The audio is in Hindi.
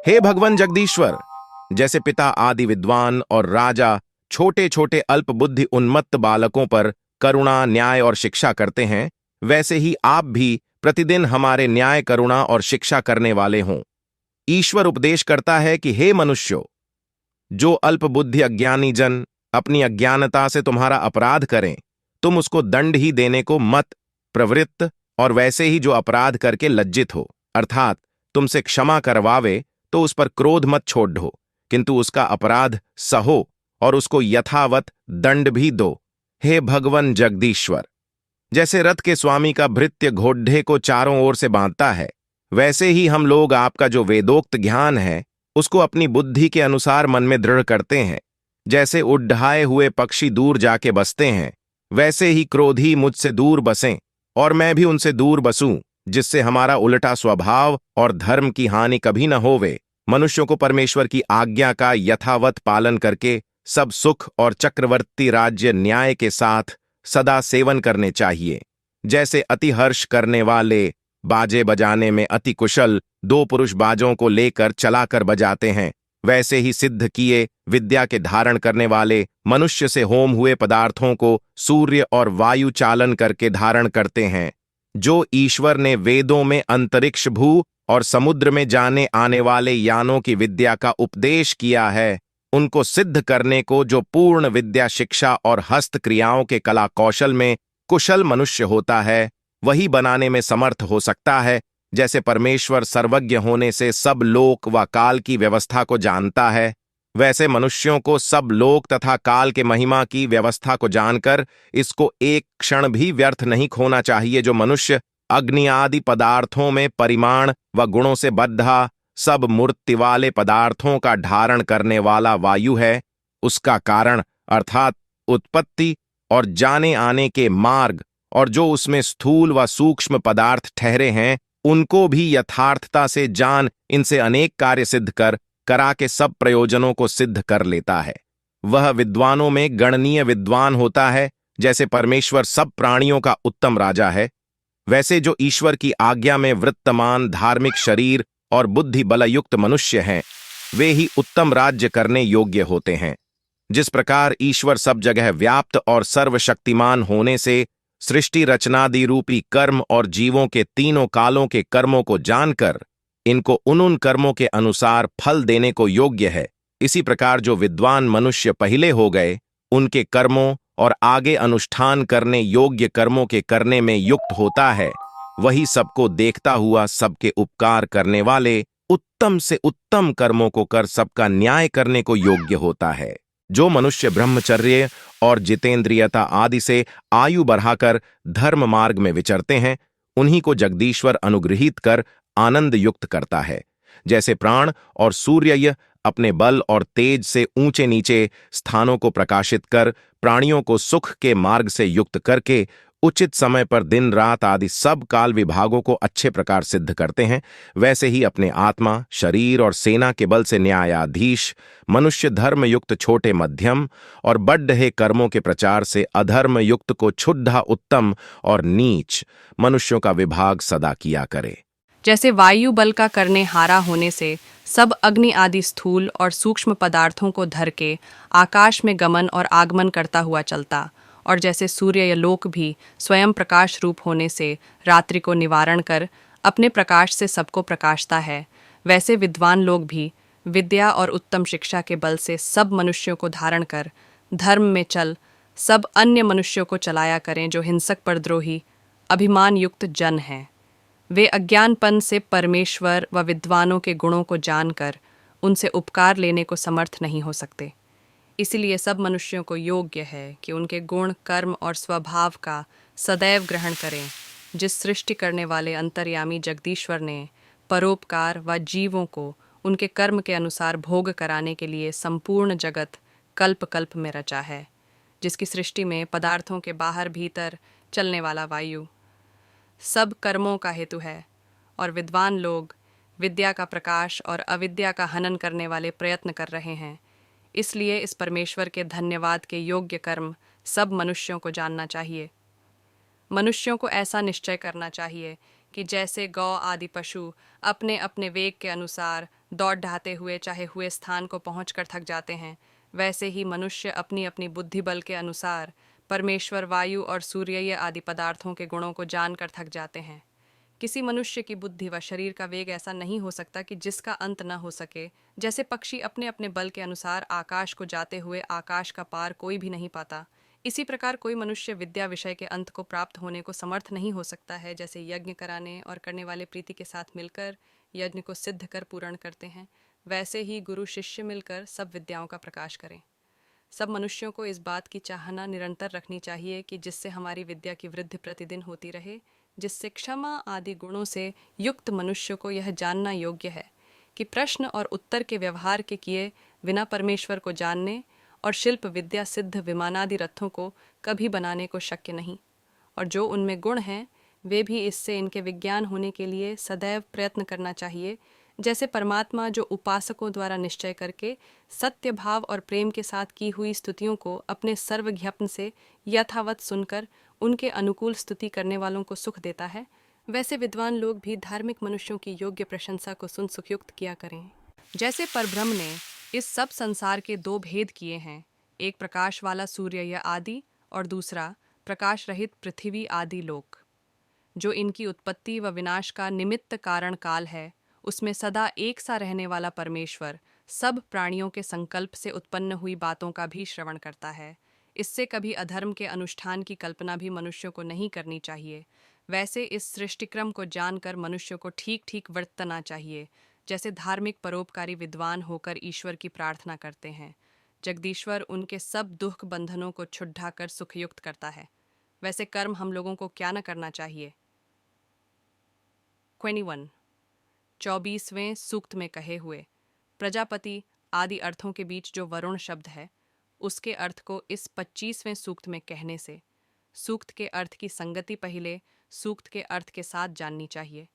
हे भगवान जगदीश्वर, जैसे पिता आदि विद्वान और राजा छोटे छोटे अल्पबुद्धि उन्मत्त बालकों पर करुणा, न्याय और शिक्षा करते हैं, वैसे ही आप भी प्रतिदिन हमारे न्याय, करुणा और शिक्षा करने वाले हों। ईश्वर उपदेश करता है कि हे मनुष्यों, जो अल्पबुद्धि अज्ञानी जन अपनी अज्ञानता से तुम्हारा अपराध करें, तुम उसको दंड ही देने को मत प्रवृत्त, और वैसे ही जो अपराध करके लज्जित हो, अर्थात तुमसे क्षमा करवावे, तो उस पर क्रोध मत छोड़ दो, किंतु उसका अपराध सहो और उसको यथावत दंड भी दो। हे भगवन जगदीश्वर, जैसे रथ के स्वामी का भृत्य घोड़े को चारों ओर से बांधता है, वैसे ही हम लोग आपका जो वेदोक्त ज्ञान है उसको अपनी बुद्धि के अनुसार मन में दृढ़ करते हैं। जैसे उड्ढाए हुए पक्षी दूर जाके बसते हैं, वैसे ही क्रोधी मुझसे दूर बसें और मैं भी उनसे दूर बसूं, जिससे हमारा उल्टा स्वभाव और धर्म की हानि कभी न होवे। मनुष्यों को परमेश्वर की आज्ञा का यथावत पालन करके सब सुख और चक्रवर्ती राज्य न्याय के साथ सदा सेवन करने चाहिए। जैसे अति हर्ष करने वाले बाजे बजाने में अति कुशल दो पुरुष बाजों को लेकर चलाकर बजाते हैं, वैसे ही सिद्ध किए विद्या के धारण करने वाले मनुष्य से होम हुए पदार्थों को सूर्य और वायु चालन करके धारण करते हैं। जो ईश्वर ने वेदों में अंतरिक्ष, भू और समुद्र में जाने आने वाले यानों की विद्या का उपदेश किया है, उनको सिद्ध करने को जो पूर्ण विद्या, शिक्षा और हस्त क्रियाओं के कला कौशल में कुशल मनुष्य होता है, वही बनाने में समर्थ हो सकता है। जैसे परमेश्वर सर्वज्ञ होने से सब लोक व काल की व्यवस्था को जानता है, वैसे मनुष्यों को सब लोक तथा काल के महिमा की व्यवस्था को जानकर इसको एक क्षण भी व्यर्थ नहीं खोना चाहिए। जो मनुष्य अग्नि आदि पदार्थों में परिमाण व गुणों से बद्धा सब मूर्ति वाले पदार्थों का धारण करने वाला वायु है, उसका कारण अर्थात उत्पत्ति और जाने आने के मार्ग, और जो उसमें स्थूल व सूक्ष्म पदार्थ ठहरे हैं, उनको भी यथार्थता से जान इनसे अनेक कार्य सिद्ध करा के सब प्रयोजनों को सिद्ध कर लेता है। वह विद्वानों में गणनीय विद्वान होता है। जैसे परमेश्वर सब प्राणियों का उत्तम राजा है, वैसे जो ईश्वर की आज्ञा में वृत्तमान धार्मिक शरीर और बुद्धि बलयुक्त मनुष्य हैं, वे ही उत्तम राज्य करने योग्य होते हैं। जिस प्रकार ईश्वर सब जगह व्याप्त और सर्वशक्तिमान होने से सृष्टि रचनादि रूपी कर्म और जीवों के तीनों कालों के कर्मों को जानकर इनको उन कर्मों के अनुसार फल देने को योग्य है, इसी प्रकार जो विद्वान मनुष्य पहले हो गए, उनके कर्मों और आगे अनुष्ठान करने योग्य कर्मों के करने में युक्त होता है, वही सबको देखता हुआ सबके उपकार करने वाले उत्तम से उत्तम कर्मों को कर सबका न्याय करने को योग्य होता है। जो मनुष्य ब्रह्मचर्य और जितेंद्रियता आदि से आयु बढ़ाकर धर्म मार्ग में विचरते हैं, उन्हीं को जगदीश्वर अनुग्रहित कर आनंद युक्त करता है। जैसे प्राण और सूर्य अपने बल और तेज से ऊंचे नीचे स्थानों को प्रकाशित कर प्राणियों को सुख के मार्ग से युक्त करके उचित समय पर दिन रात आदि सब काल विभागों को अच्छे प्रकार सिद्ध करते हैं, वैसे ही अपने आत्मा, शरीर और सेना के बल से न्यायाधीश मनुष्य धर्मयुक्त छोटे, मध्यम और बढ़े कर्मों के प्रचार से अधर्म युक्त को क्षुद्धा, उत्तम और नीच मनुष्यों का विभाग सदा किया करे। जैसे वायु बल का करने हारा होने से सब अग्नि आदि स्थूल और सूक्ष्म पदार्थों को धर के आकाश में गमन और आगमन करता हुआ चलता, और जैसे सूर्य या लोक भी स्वयं प्रकाश रूप होने से रात्रि को निवारण कर अपने प्रकाश से सबको प्रकाशता है, वैसे विद्वान लोग भी विद्या और उत्तम शिक्षा के बल से सब मनुष्यों को धारण कर धर्म में चल सब अन्य मनुष्यों को चलाया करें जो हिंसक परद्रोही अभिमान युक्त जन हैं। वे अज्ञानपन से परमेश्वर व विद्वानों के गुणों को जानकर उनसे उपकार लेने को समर्थ नहीं हो सकते। इसलिए सब मनुष्यों को योग्य है कि उनके गुण, कर्म और स्वभाव का सदैव ग्रहण करें। जिस सृष्टि करने वाले अंतर्यामी जगदीश्वर ने परोपकार व जीवों को उनके कर्म के अनुसार भोग कराने के लिए संपूर्ण जगत कल्प कल्प में रचा है, जिसकी सृष्टि में पदार्थों के बाहर भीतर चलने वाला वायु सब कर्मों का हेतु है, और विद्वान लोग विद्या का प्रकाश और अविद्या का हनन करने वाले प्रयत्न कर रहे हैं। इसलिए इस परमेश्वर के धन्यवाद के योग्य कर्म सब मनुष्यों को जानना चाहिए। मनुष्यों को ऐसा निश्चय करना चाहिए कि जैसे गौ आदि पशु अपने अपने वेग के अनुसार दौड़ ढाते हुए चाहे हुए स्थान को पहुंचकर थक जाते हैं, वैसे ही मनुष्य अपनी अपनी बुद्धि बल के अनुसार परमेश्वर, वायु और सूर्य आदि पदार्थों के गुणों को जानकर थक जाते हैं। किसी मनुष्य की बुद्धि व शरीर का वेग ऐसा नहीं हो सकता कि जिसका अंत न हो सके। जैसे पक्षी अपने अपने बल के अनुसार आकाश को जाते हुए आकाश का पार कोई भी नहीं पाता, इसी प्रकार कोई मनुष्य विद्या विषय के अंत को प्राप्त होने को समर्थ नहीं हो सकता है। जैसे यज्ञ कराने और करने वाले प्रीति के साथ मिलकर यज्ञ को सिद्ध कर पूर्ण करते हैं, वैसे ही गुरु शिष्य मिलकर सब विद्याओं का प्रकाश करें। सब मनुष्यों को इस बात की चाहना निरंतर रखनी चाहिए कि जिससे हमारी विद्या की वृद्धि प्रतिदिन होती रहे, जिससे क्षमा आदि गुणों से युक्त मनुष्य को यह जानना योग्य है कि प्रश्न और उत्तर के व्यवहार के किए बिना परमेश्वर को जानने और शिल्प विद्या सिद्ध विमानादि रथों को कभी बनाने को शक्य नहीं, और जो उनमें गुण हैं वे भी इससे इनके विज्ञान होने के लिए सदैव प्रयत्न करना चाहिए। जैसे परमात्मा जो उपासकों द्वारा निश्चय करके सत्य भाव और प्रेम के साथ की हुई स्तुतियों को अपने सर्वज्ञप्न से यथावत सुनकर उनके अनुकूल स्तुति करने वालों को सुख देता है, वैसे विद्वान लोग भी धार्मिक मनुष्यों की योग्य प्रशंसा को सुन सुखयुक्त किया करें। जैसे परब्रह्म ने इस सब संसार के दो भेद किए हैं, एक प्रकाश वाला सूर्य या आदि और दूसरा प्रकाश रहित पृथ्वी आदि लोक, जो इनकी उत्पत्ति व विनाश का निमित्त कारण काल है, उसमें सदा एक सा रहने वाला परमेश्वर सब प्राणियों के संकल्प से उत्पन्न हुई बातों का भी श्रवण करता है। इससे कभी अधर्म के अनुष्ठान की कल्पना भी मनुष्यों को नहीं करनी चाहिए। वैसे इस सृष्टिक्रम को जानकर मनुष्यों को ठीक ठीक वर्तना चाहिए। जैसे धार्मिक परोपकारी विद्वान होकर ईश्वर की प्रार्थना करते हैं, जगदीश्वर उनके सब दुख बंधनों को छुड़ा कर सुखयुक्त करता है, वैसे कर्म हम लोगों को क्या न करना चाहिए। 21 24वें सूक्त में कहे हुए प्रजापति आदि अर्थों के बीच जो वरुण शब्द है, उसके अर्थ को इस 25वें सूक्त में कहने से सूक्त के अर्थ की संगति पहले सूक्त के अर्थ के साथ जाननी चाहिए।